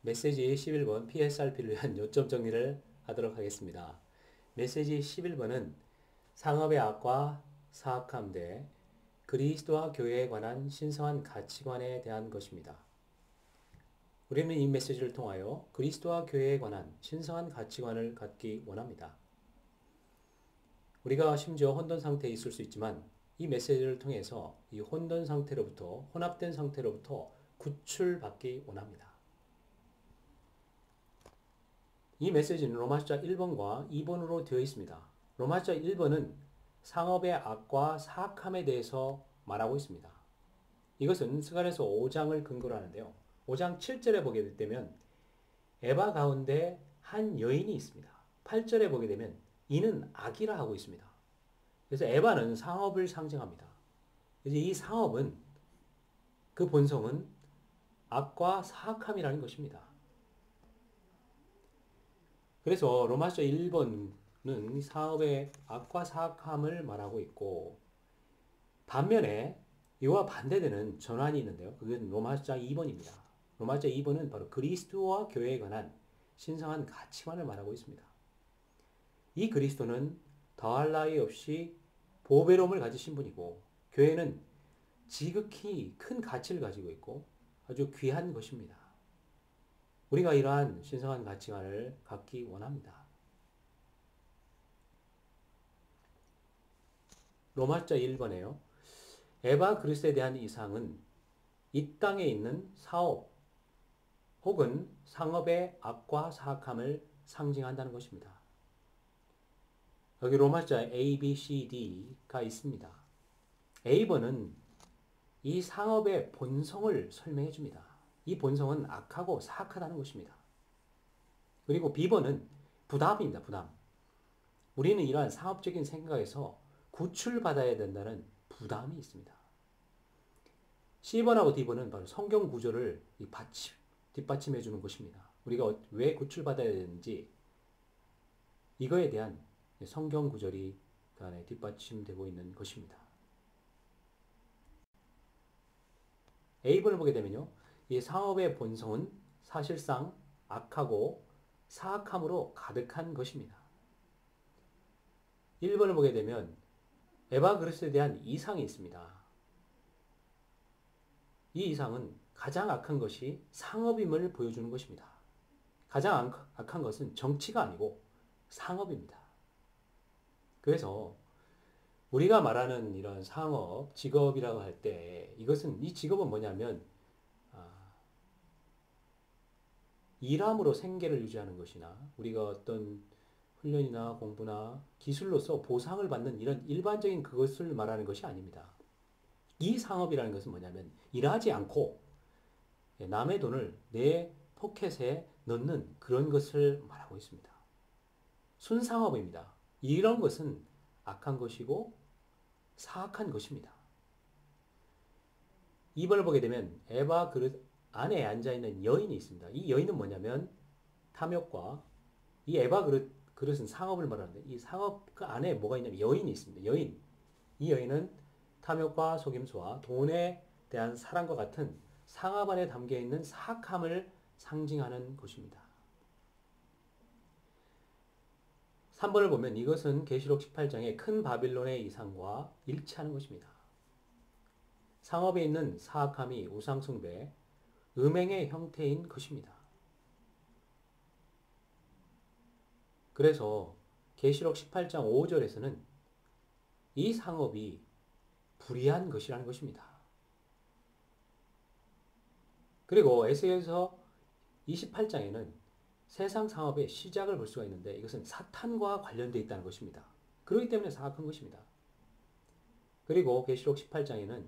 메시지 11번 PSRP를 위한 요점 정리를 하도록 하겠습니다. 메시지 11번은 상업의 악과 사악함 대 그리스도와 교회에 관한 신성한 가치관에 대한 것입니다. 우리는 이 메시지를 통하여 그리스도와 교회에 관한 신성한 가치관을 갖기 원합니다. 우리가 심지어 혼돈 상태에 있을 수 있지만 이 메시지를 통해서 이 혼돈 상태로부터 혼합된 상태로부터 구출받기 원합니다. 이 메시지는 로마서 1번과 2번으로 되어 있습니다. 로마서 1번은 상업의 악과 사악함에 대해서 말하고 있습니다. 이것은 스가랴서 5장을 근거로 하는데요. 5장 7절에 보게 되면 에바 가운데 한 여인이 있습니다. 8절에 보게 되면 이는 악이라 하고 있습니다. 그래서 에바는 상업을 상징합니다. 그래서 이 상업은 그 본성은 악과 사악함이라는 것입니다. 그래서 로마서 1번은 사업의 악과 사악함을 말하고 있고 반면에 이와 반대되는 전환이 있는데요. 그건 로마서 2번입니다. 로마서 2번은 바로 그리스도와 교회에 관한 신성한 가치관을 말하고 있습니다. 이 그리스도는 더할 나위 없이 보배로움을 가지신 분이고 교회는 지극히 큰 가치를 가지고 있고 아주 귀한 것입니다. 우리가 이러한 신성한 가치관을 갖기 원합니다. 로마서 1번에요. 에바 그리스도에 대한 이상은 이 땅에 있는 사업 혹은 상업의 악과 사악함을 상징한다는 것입니다. 여기 로마자 A, B, C, D가 있습니다. A번은 이 상업의 본성을 설명해 줍니다. 이 본성은 악하고 사악하다는 것입니다. 그리고 B번은 부담입니다. 부담. 우리는 이러한 상업적인 생각에서 구출받아야 된다는 부담이 있습니다. C번하고 D번은 바로 성경 구조를 뒷받침해 주는 것입니다. 우리가 왜 구출받아야 되는지 이거에 대한 성경 구절이 그 안에 뒷받침되고 있는 것입니다. A번을 보게 되면요. 이 상업의 본성은 사실상 악하고 사악함으로 가득한 것입니다. 1번을 보게 되면 에바 그리스도에 대한 이상이 있습니다. 이 이상은 가장 악한 것이 상업임을 보여주는 것입니다. 가장 악한 것은 정치가 아니고 상업입니다. 그래서 우리가 말하는 이런 상업, 직업이라고 할 때 이것은 이 직업은 뭐냐면 일함으로 생계를 유지하는 것이나 우리가 어떤 훈련이나 공부나 기술로서 보상을 받는 이런 일반적인 그것을 말하는 것이 아닙니다. 이 상업이라는 것은 뭐냐면 일하지 않고 남의 돈을 내 포켓에 넣는 그런 것을 말하고 있습니다. 순상업입니다. 이런 것은 악한 것이고 사악한 것입니다. 2번을 보게 되면 에바 그릇 안에 앉아있는 여인이 있습니다. 이 여인은 뭐냐면 탐욕과 이 에바 그릇은 상업을 말하는데 이 상업 그 안에 뭐가 있냐면 여인이 있습니다. 여인. 이 여인은 탐욕과 속임수와 돈에 대한 사랑과 같은 상업 안에 담겨있는 사악함을 상징하는 것입니다. 3번을 보면 이것은 계시록 18장의 큰 바빌론의 이상과 일치하는 것입니다. 상업에 있는 사악함이 우상숭배, 음행의 형태인 것입니다. 그래서 계시록 18장 5절에서는 이 상업이 불의한 것이라는 것입니다. 그리고 에스겔서 28장에는 세상 상업의 시작을 볼 수가 있는데 이것은 사탄과 관련되어 있다는 것입니다. 그렇기 때문에 사악한 것입니다. 그리고 계시록 18장에는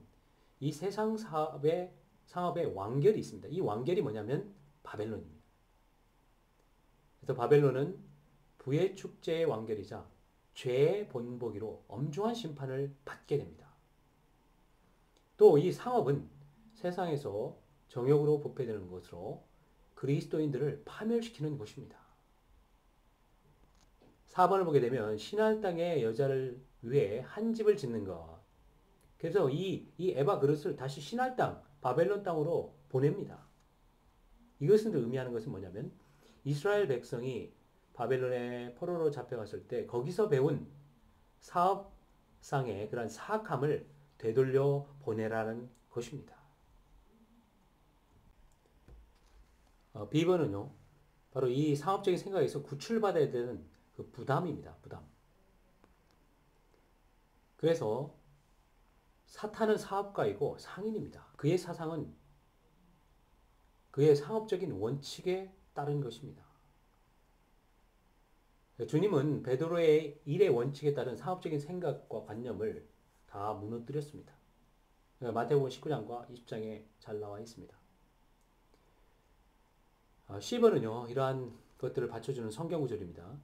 이 세상 상업의 왕결이 있습니다. 이 왕결이 뭐냐면 바벨론입니다. 그래서 바벨론은 부의 축제의 왕결이자 죄의 본보기로 엄중한 심판을 받게 됩니다. 또 이 상업은 세상에서 정욕으로 부패되는 것으로 그리스도인들을 파멸시키는 것입니다. 4번을 보게 되면 신할 땅의 여자를 위해 한 집을 짓는 것. 그래서 이 에바 그릇을 다시 신할 땅, 바벨론 땅으로 보냅니다. 이것을 의미하는 것은 뭐냐면 이스라엘 백성이 바벨론의 포로로 잡혀갔을 때 거기서 배운 사업상의 그런 사악함을 되돌려 보내라는 것입니다. B번은요, 바로 이 상업적인 생각에서 구출받아야 되는 그 부담입니다. 부담. 그래서 사탄은 사업가이고 상인입니다. 그의 사상은 그의 상업적인 원칙에 따른 것입니다. 주님은 베드로의 일의 원칙에 따른 상업적인 생각과 관념을 다 무너뜨렸습니다. 마태복음 19장과 20장에 잘 나와 있습니다. 10번은요, 이러한 것들을 받쳐주는 성경 구절입니다.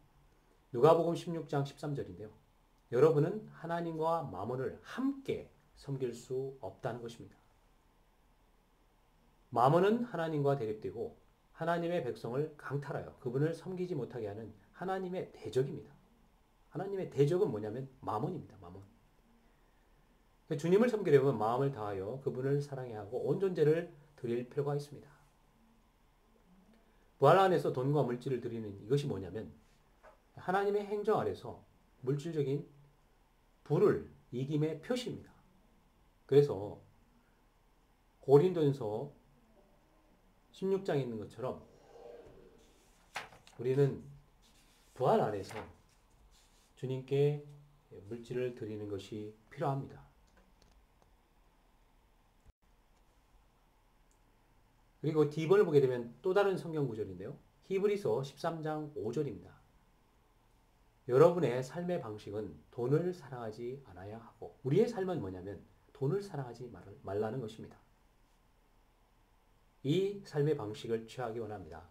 누가복음 16장 13절인데요. 여러분은 하나님과 마몬을 함께 섬길 수 없다는 것입니다. 마몬은 하나님과 대립되고 하나님의 백성을 강탈하여 그분을 섬기지 못하게 하는 하나님의 대적입니다. 하나님의 대적은 뭐냐면 마몬입니다. 마몬. 주님을 섬기려면 마음을 다하여 그분을 사랑해야 하고 온 존재를 드릴 필요가 있습니다. 부활 안에서 돈과 물질을 드리는 이것이 뭐냐면 하나님의 행정 아래서 물질적인 부를 이김의 표시입니다. 그래서 고린도전서 16장에 있는 것처럼 우리는 부활 안에서 주님께 물질을 드리는 것이 필요합니다. 그리고 D번을 보게 되면 또 다른 성경 구절인데요. 히브리서 13장 5절입니다. 여러분의 삶의 방식은 돈을 사랑하지 않아야 하고 우리의 삶은 뭐냐면 돈을 사랑하지 말라는 것입니다. 이 삶의 방식을 취하기 원합니다.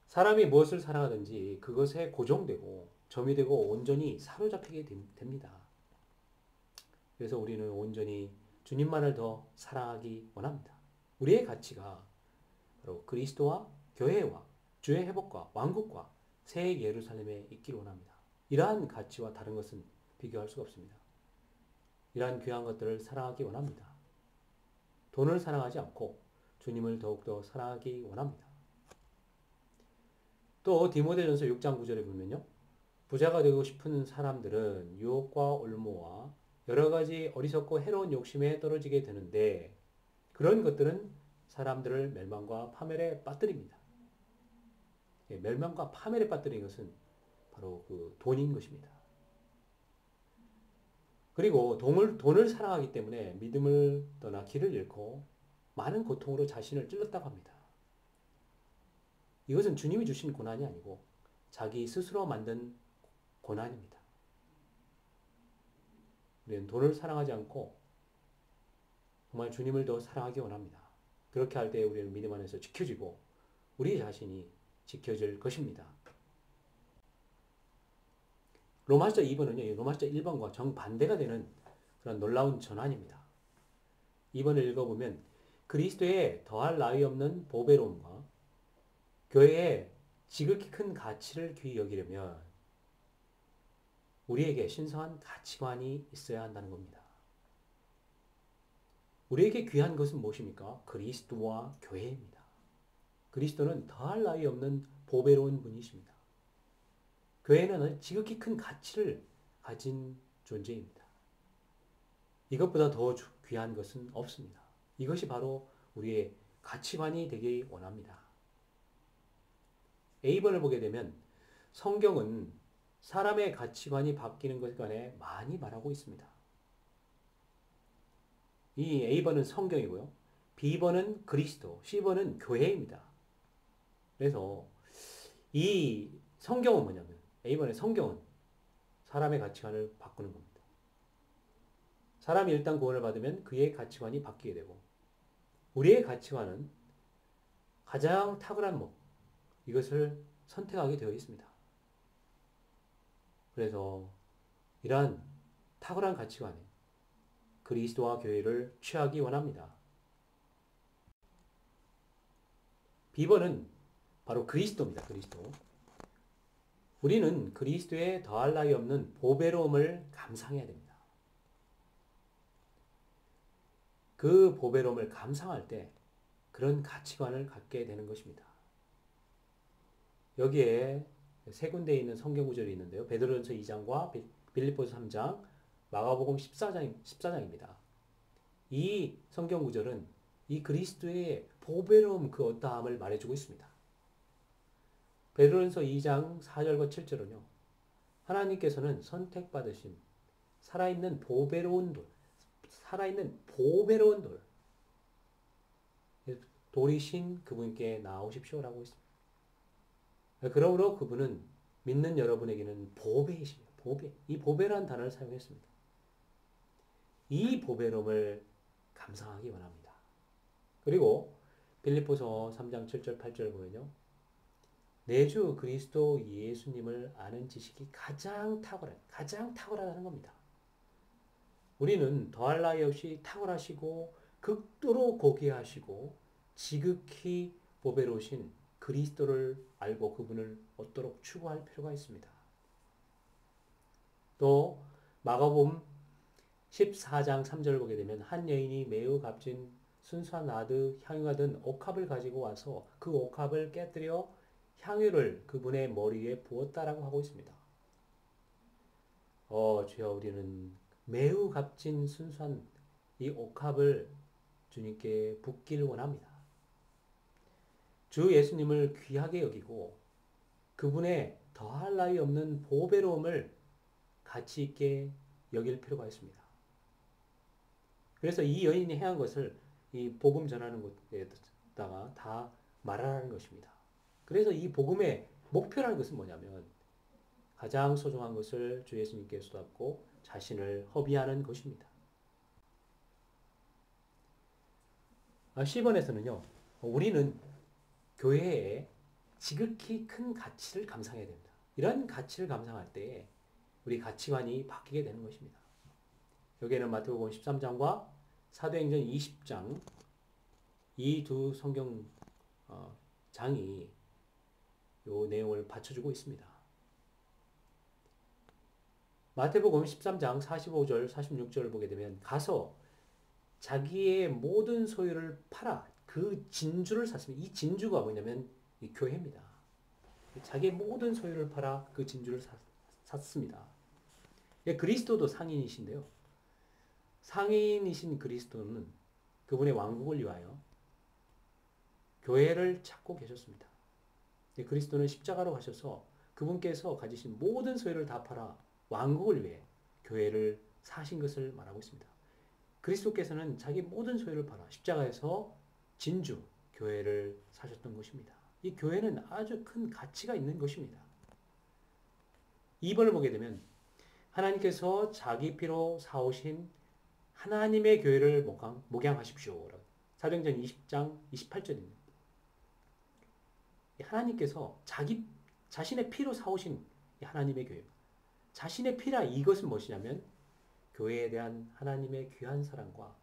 사람이 무엇을 사랑하든지 그것에 고정되고 점이 되고 온전히 사로잡히게 됩니다. 그래서 우리는 온전히 주님만을 더 사랑하기 원합니다. 우리의 가치가 바로 그리스도와 교회와 주의 회복과 왕국과 새 예루살렘에 있기를 원합니다. 이러한 가치와 다른 것은 비교할 수가 없습니다. 이러한 귀한 것들을 사랑하기 원합니다. 돈을 사랑하지 않고 주님을 더욱더 사랑하기 원합니다. 또 디모데전서 6장 9절에 보면요. 부자가 되고 싶은 사람들은 유혹과 올무와 여러 가지 어리석고 해로운 욕심에 떨어지게 되는데 그런 것들은 사람들을 멸망과 파멸에 빠뜨립니다. 멸망과 파멸에 빠뜨리는 것은 바로 그 돈인 것입니다. 그리고 돈을 사랑하기 때문에 믿음을 떠나 길을 잃고 많은 고통으로 자신을 찔렀다고 합니다. 이것은 주님이 주신 고난이 아니고 자기 스스로 만든 고난입니다. 우리는 돈을 사랑하지 않고 정말 주님을 더 사랑하기 원합니다. 그렇게 할 때 우리는 믿음 안에서 지켜지고 우리 자신이 지켜질 것입니다. 로마서 2번은요, 로마서 1번과 정반대가 되는 그런 놀라운 전환입니다. 2번을 읽어보면 그리스도의 더할 나위 없는 보배로움과 교회의 지극히 큰 가치를 귀히 여기려면 우리에게 신성한 가치관이 있어야 한다는 겁니다. 우리에게 귀한 것은 무엇입니까? 그리스도와 교회입니다. 그리스도는 더할 나위 없는 보배로운 분이십니다. 교회는 지극히 큰 가치를 가진 존재입니다. 이것보다 더 귀한 것은 없습니다. 이것이 바로 우리의 가치관이 되기 원합니다. A번을 보게 되면 성경은 사람의 가치관이 바뀌는 것에 관해 많이 말하고 있습니다. 이 A번은 성경이고요. B번은 그리스도, C번은 교회입니다. 그래서 이 성경은 뭐냐면 A번의 성경은 사람의 가치관을 바꾸는 겁니다. 사람이 일단 구원을 받으면 그의 가치관이 바뀌게 되고 우리의 가치관은 가장 탁월한 목 이것을 선택하게 되어 있습니다. 그래서 이러한 탁월한 가치관에 그리스도와 교회를 취하기 원합니다. B번은 바로 그리스도입니다. 그리스도. 우리는 그리스도의 더할 나위 없는 보배로움을 감상해야 됩니다. 그 보배로움을 감상할 때 그런 가치관을 갖게 되는 것입니다. 여기에 세 군데에 있는 성경 구절이 있는데요. 베드로전서 2장과 빌립보서 3장, 마가복음 14장입니다. 이 성경 구절은 이 그리스도의 보배로움 그 어떠함을 말해주고 있습니다. 베드로전서 2장 4절과 7절은요. 하나님께서는 선택받으신 살아있는 보배로운 돌, 돌이신 그분께 나오십시오라고 했습니다. 그러므로 그분은 믿는 여러분에게는 보배이십니다. 보배. 이 보배라는 단어를 사용했습니다. 이 보배로움을 감상하기 원합니다. 그리고 빌립보서 3장 7절 8절 보면요. 내 주 그리스도 예수님을 아는 지식이 가장 탁월하다는 겁니다. 우리는 더할 나위 없이 탁월하시고 극도로 고귀하시고 지극히 보배로우신 그리스도를 알고 그분을 얻도록 추구할 필요가 있습니다. 또 마가복음 14장 3절을 보게 되면 한 여인이 매우 값진 순수한 나드 향유가 든 옥합을 가지고 와서 그 옥합을 깨뜨려 향유를 그분의 머리에 부었다라고 하고 있습니다. 주여 우리는 매우 값진 순수한 이 옥합을 주님께 붓기를 원합니다. 주 예수님을 귀하게 여기고 그분의 더할 나위 없는 보배로움을 가치 있게 여길 필요가 있습니다. 그래서 이 여인이 행한 것을 이 복음 전하는 곳에다가 다 말하라는 것입니다. 그래서 이 복음의 목표라는 것은 뭐냐면 가장 소중한 것을 주 예수님께 쏟았고 자신을 허비하는 것입니다. 10번에서는요. 우리는 교회에 지극히 큰 가치를 감상해야 됩니다. 이런 가치를 감상할 때 우리 가치관이 바뀌게 되는 것입니다. 여기에는 마태복음 13장과 사도행전 20장 이 두 성경 장이 이 내용을 받쳐주고 있습니다. 마태복음 13장 45절 46절을 보게 되면 가서 자기의 모든 소유를 팔아 그 진주를 샀습니다. 이 진주가 뭐냐면 이 교회입니다. 자기의 모든 소유를 팔아 그 진주를 샀습니다. 그리스도도 상인이신데요. 상인이신 그리스도는 그분의 왕국을 위하여 교회를 찾고 계셨습니다. 그리스도는 십자가로 가셔서 그분께서 가지신 모든 소유를 다 팔아 왕국을 위해 교회를 사신 것을 말하고 있습니다. 그리스도께서는 자기 모든 소유를 팔아 십자가에서 진주, 교회를 사셨던 것입니다. 이 교회는 아주 큰 가치가 있는 것입니다. 2번을 보게 되면 하나님께서 자기 피로 사오신 하나님의 교회를 목양하십시오. 사도행전 20장 28절입니다. 하나님께서 자신의 피로 사오신 하나님의 교회. 자신의 피라 이것은 무엇이냐면 교회에 대한 하나님의 귀한 사랑과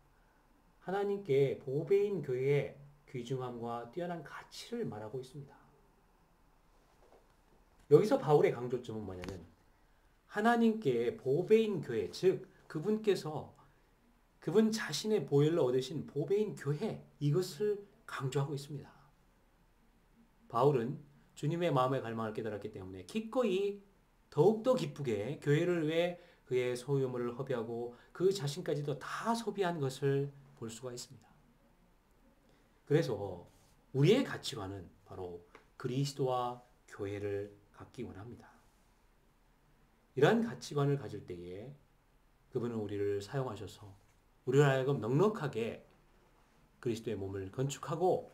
하나님께 보배인 교회의 귀중함과 뛰어난 가치를 말하고 있습니다. 여기서 바울의 강조점은 뭐냐면 하나님께 보배인 교회, 즉 그분께서 그분 자신의 보혈로 얻으신 보배인 교회 이것을 강조하고 있습니다. 바울은 주님의 마음의 갈망을 깨달았기 때문에 기꺼이 더욱더 기쁘게 교회를 위해 그의 소유물을 허비하고 그 자신까지도 다 소비한 것을 볼 수가 있습니다. 그래서 우리의 가치관은 바로 그리스도와 교회를 갖기 원합니다. 이러한 가치관을 가질 때에 그분은 우리를 사용하셔서 우리를 하여금 넉넉하게 그리스도의 몸을 건축하고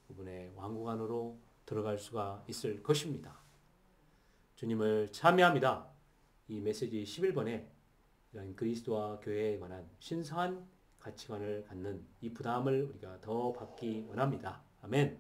그분의 왕국 안으로 들어갈 수가 있을 것입니다. 주님을 참여합니다. 이 메시지 11번에 이런 그리스도와 교회에 관한 신성한 가치관을 갖는 이 부담을 우리가 더 받기 원합니다. 아멘.